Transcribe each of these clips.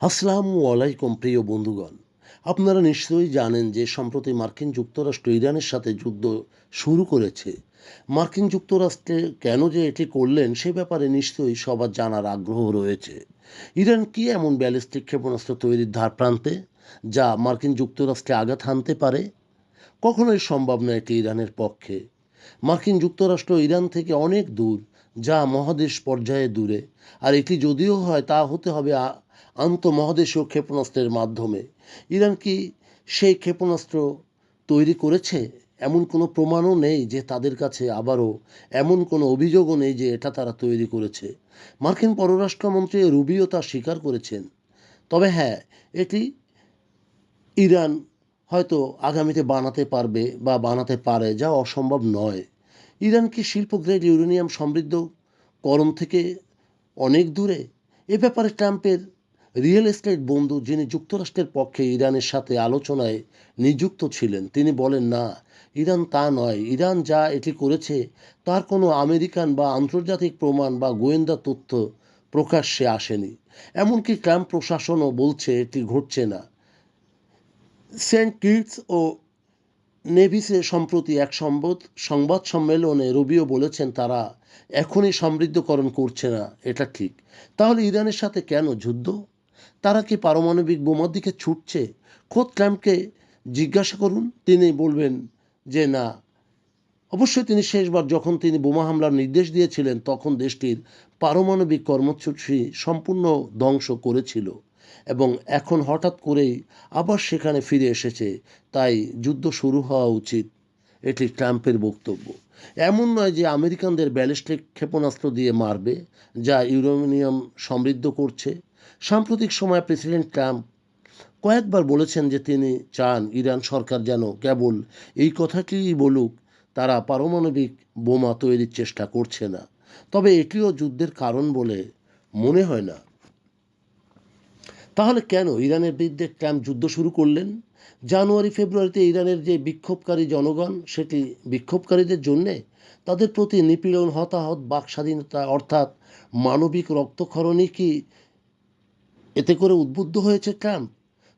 আসসালামু আলাইকুম প্রিয় বন্ধুগণ। আপনারা নিশ্চয়ই জানেন যে সম্প্রতি মার্কিন যুক্তরাষ্ট্র ইরানের সাথে যুদ্ধ শুরু করেছে। মার্কিন যুক্তরাষ্ট্রে কেন যে এটি করলেন সে ব্যাপারে নিশ্চয়ই সবার জানার আগ্রহ রয়েছে। ইরান কি এমন ব্যালিস্টিক ক্ষেপণাস্ত্র তৈরির ধারপ্রান্তে যা মার্কিন যুক্তরাষ্ট্রে আঘাত হানতে পারে? কখনোই সম্ভব নয় এটি ইরানের পক্ষে। মার্কিন যুক্তরাষ্ট্র ইরান থেকে অনেক দূর, যা মহাদেশ পর্যায়ে দূরে। আর এটি যদিও হয় তা হতে হবে আন্তঃমহাদেশীয় ক্ষেপণাস্ত্রের মাধ্যমে। ইরান কি সেই ক্ষেপণাস্ত্র তৈরি করেছে? এমন কোনো প্রমাণও নেই যে তাদের কাছে, আবারও এমন কোনো অভিযোগও নেই যে এটা তারা তৈরি করেছে। মার্কিন পররাষ্ট্রমন্ত্রী রুবিও তা স্বীকার করেছেন। তবে হ্যাঁ, এটি ইরান হয়তো আগামীতে বানাতে পারবে বা বানাতে পারে, যা অসম্ভব নয়। ইরান কি শিল্প গ্রেড ইউরেনিয়াম সমৃদ্ধকরণ থেকে অনেক দূরে? এ ব্যাপারে ট্রাম্পের রিয়েল এস্টেট বন্ধু, যিনি যুক্তরাষ্ট্রের পক্ষে ইরানের সাথে আলোচনায় নিযুক্ত ছিলেন, তিনি বলেন না, ইরান তা নয়। ইরান যা এটি করেছে তার কোনো আমেরিকান বা আন্তর্জাতিক প্রমাণ বা গোয়েন্দা তথ্য প্রকাশ্যে আসেনি। এমনকি ট্রাম্প প্রশাসনও বলছে এটি ঘটছে না। সেন্ট কিটস ও নেভিসে সম্প্রতি এক সংবাদ সম্মেলনে রুবিও বলেছেন তারা এখনই সমৃদ্ধকরণ করছে না। এটা ঠিক। তাহলে ইরানের সাথে কেন যুদ্ধ? তারা কি পারমাণবিক বোমার দিকে ছুটছে? খোদ ট্রাম্পকে জিজ্ঞাসা করুন, তিনি বলবেন যে না। অবশ্যই তিনি শেষবার যখন তিনি বোমা হামলার নির্দেশ দিয়েছিলেন তখন দেশটির পারমাণবিক কর্মসূচি সম্পূর্ণ ধ্বংস করেছিল, এবং এখন হঠাৎ করেই আবার সেখানে ফিরে এসেছে। তাই যুদ্ধ শুরু হওয়া উচিত, এটি ট্রাম্পের বক্তব্য। এমন নয় যে আমেরিকানদের ব্যালিস্টিক ক্ষেপণাস্ত্র দিয়ে মারবে, যা ইউরেনিয়াম সমৃদ্ধ করছে। সাম্প্রতিক সময়ে প্রেসিডেন্ট ট্রাম্প কয়েকবার বলেছেন যে তিনি চান ইরান সরকার যেন কেবল এই কথাটিই বলুক, তারা পারমাণবিক বোমা তৈরির চেষ্টা করছে না। তবে এটিও যুদ্ধের কারণ বলে মনে হয় না। তাহলে কেন ইরানের বিরুদ্ধে ট্রাম্প যুদ্ধ শুরু করলেন? জানুয়ারি ফেব্রুয়ারিতে ইরানের যে বিক্ষোভকারী জনগণ, সেটি বিক্ষোভকারীদের জন্যে তাদের প্রতি নিপীড়ন, হতাহত, বাক স্বাধীনতা অর্থাৎ মানবিক রক্তক্ষরণই কি এতে করে উদ্বুদ্ধ হয়েছে ট্রাম্প?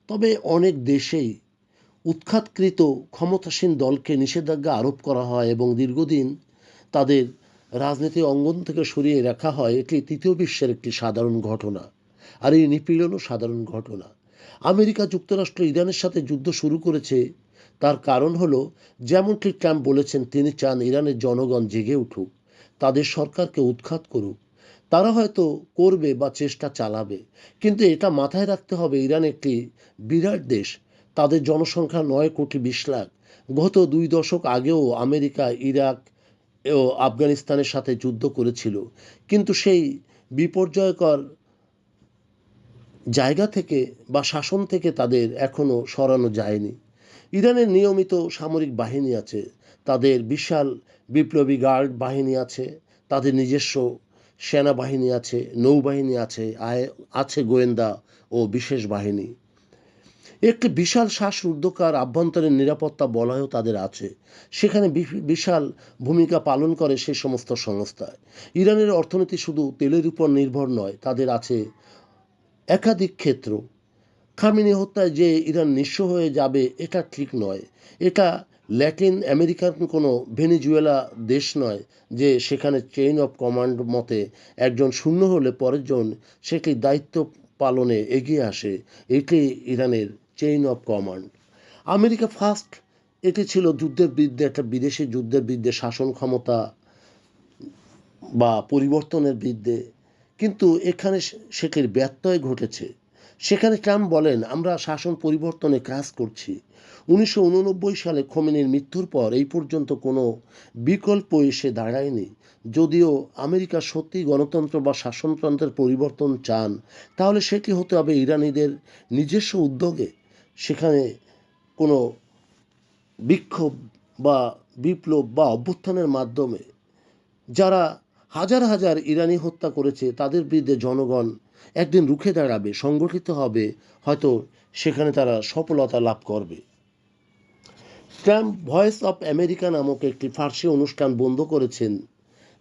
তবে অনেক দেশেই উৎখাতকৃত ক্ষমতাসীন দলকে নিষেধাজ্ঞা আরোপ করা হয় এবং দীর্ঘদিন তাদের রাজনীতির অঙ্গন থেকে সরিয়ে রাখা হয়। এটি তৃতীয় বিশ্বের একটি সাধারণ ঘটনা, আর এই নিপীড়নও সাধারণ ঘটনা। আমেরিকা যুক্তরাষ্ট্র ইরানের সাথে যুদ্ধ শুরু করেছে, তার কারণ হলো, যেমনটি ট্রাম্প বলেছেন, তিনি চান ইরানের জনগণ জেগে উঠুক, তাদের সরকারকে উৎখাত করুক। তারা হয়তো করবে বা চেষ্টা চালাবে, কিন্তু এটা মাথায় রাখতে হবে ইরান একটি বিরাট দেশ। তাদের জনসংখ্যা 9,20,00,000। গত 2 দশক আগেও আমেরিকা ইরাক ও আফগানিস্তানের সাথে যুদ্ধ করেছিল, কিন্তু সেই বিপর্যয়কর জায়গা থেকে বা শাসন থেকে তাদের এখনও সরানো যায়নি। ইরানের নিয়মিত সামরিক বাহিনী আছে, তাদের বিশাল বিপ্লবী গার্ড বাহিনী আছে, তাদের নিজস্ব সেনাবাহিনী আছে, নৌবাহিনী আছে, আছে গোয়েন্দা ও বিশেষ বাহিনী। একটি বিশাল শ্বাসরুদ্ধকার আভ্যন্তরীণ নিরাপত্তা বলয়ও তাদের আছে। সেখানে বিশাল ভূমিকা পালন করে সেই সমস্ত সংস্থা। ইরানের অর্থনীতি শুধু তেলের উপর নির্ভর নয়, তাদের আছে একাধিক ক্ষেত্র। খামেনি হত্যায় যে ইরান নিঃস্ব হয়ে যাবে এটা ঠিক নয়। এটা ল্যাটিন আমেরিকার কোনো ভেনিজুয়েলা দেশ নয় যে সেখানে চেইন অফ কমান্ড মতে একজন শূন্য হলে পরের জন সেটি দায়িত্ব পালনে এগিয়ে আসে। এটি ইরানের chain of command. America first, এটি ছিল যুদ্ধের বিরুদ্ধে, একটা বিদেশি যুদ্ধের বিরুদ্ধে শাসন ক্ষমতা বা পরিবর্তনের বিরুদ্ধে, কিন্তু এখানে সেটির ব্যত্যয় ঘটেছে। সেখানে ট্রাম্প বলেন, আমরা শাসন পরিবর্তনে কাজ করছি। 1989 সালে খোমেনির মৃত্যুর পর এই পর্যন্ত কোনো বিকল্প এসে দাঁড়ায়নি। যদিও আমেরিকা সত্যি গণতন্ত্র বা শাসনতন্ত্রের পরিবর্তন চান, তাহলে সেটি হতে হবে ইরানিদের নিজস্ব উদ্যোগে। সেখানে কোনো বিক্ষোভ বা বিপ্লব বা অভ্যুত্থানের মাধ্যমে। যারা হাজার হাজার ইরানি হত্যা করেছে তাদের বিরুদ্ধে জনগণ একদিন রুখে দাঁড়াবে, সংগঠিত হবে, হয়তো সেখানে তারা সফলতা লাভ করবে। ট্রাম্প ভয়েস অফ আমেরিকা নামক একটি ফার্সি অনুষ্ঠান বন্ধ করেছেন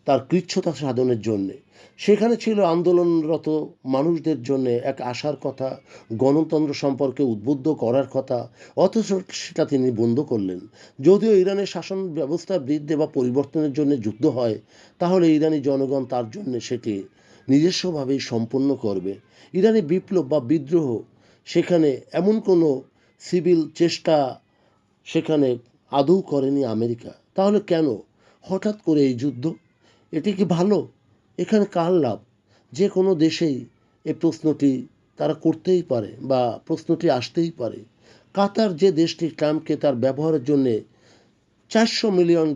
তার কৃচ্ছতা সাধনের জন্যে। সেখানে ছিল আন্দোলনরত মানুষদের জন্য এক আশার কথা, গণতন্ত্র সম্পর্কে উদ্বুদ্ধ করার কথা, অথচ সেটা তিনি বন্ধ করলেন। যদিও ইরানের শাসন ব্যবস্থা বৃদ্ধি বা পরিবর্তনের জন্য যুদ্ধ হয়, তাহলে ইরানি জনগণ তার জন্য সেটি নিজস্বভাবেই সম্পন্ন করবে। ইরানি বিপ্লব বা বিদ্রোহ, সেখানে এমন কোনো সিভিল চেষ্টা সেখানে আদৌ করেনি আমেরিকা। তাহলে কেন হঠাৎ করে এই যুদ্ধ? এটি কি ভালো? এখানে কার লাভ? যে কোনো দেশেই এ প্রশ্নটি তারা করতেই পারে বা প্রশ্নটি আসতেই পারে। কাতার যে দেশটি ট্রাম্পকে তার ব্যবহারের জন্যে $400 মিলিয়ন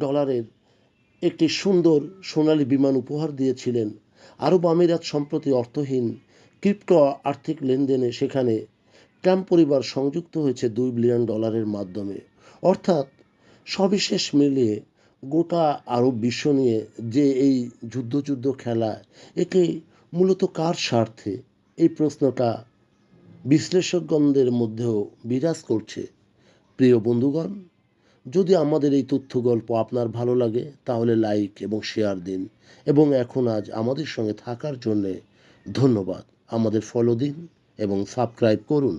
একটি সুন্দর সোনালী বিমান উপহার দিয়েছিলেন, আরব আমিরাত সম্প্রতি অর্থহীন ক্রিপ্টো আর্থিক লেনদেনে সেখানে ট্রাম্প পরিবার সংযুক্ত হয়েছে $2 বিলিয়ন মাধ্যমে। অর্থাৎ সবিশেষ মিলিয়ে গোটা আরব বিশ্ব নিয়ে যে এই যুদ্ধ খেলা, এটি মূলত কার স্বার্থে? এই প্রশ্নটা বিশ্লেষকগণদের মধ্যেও বিরাজ করছে। প্রিয় বন্ধুগণ, যদি আমাদের এই তথ্য গল্প আপনার ভালো লাগে তাহলে লাইক এবং শেয়ার দিন, এবং আজ আমাদের সঙ্গে থাকার জন্যে ধন্যবাদ। আমাদের ফলো দিন এবং সাবস্ক্রাইব করুন।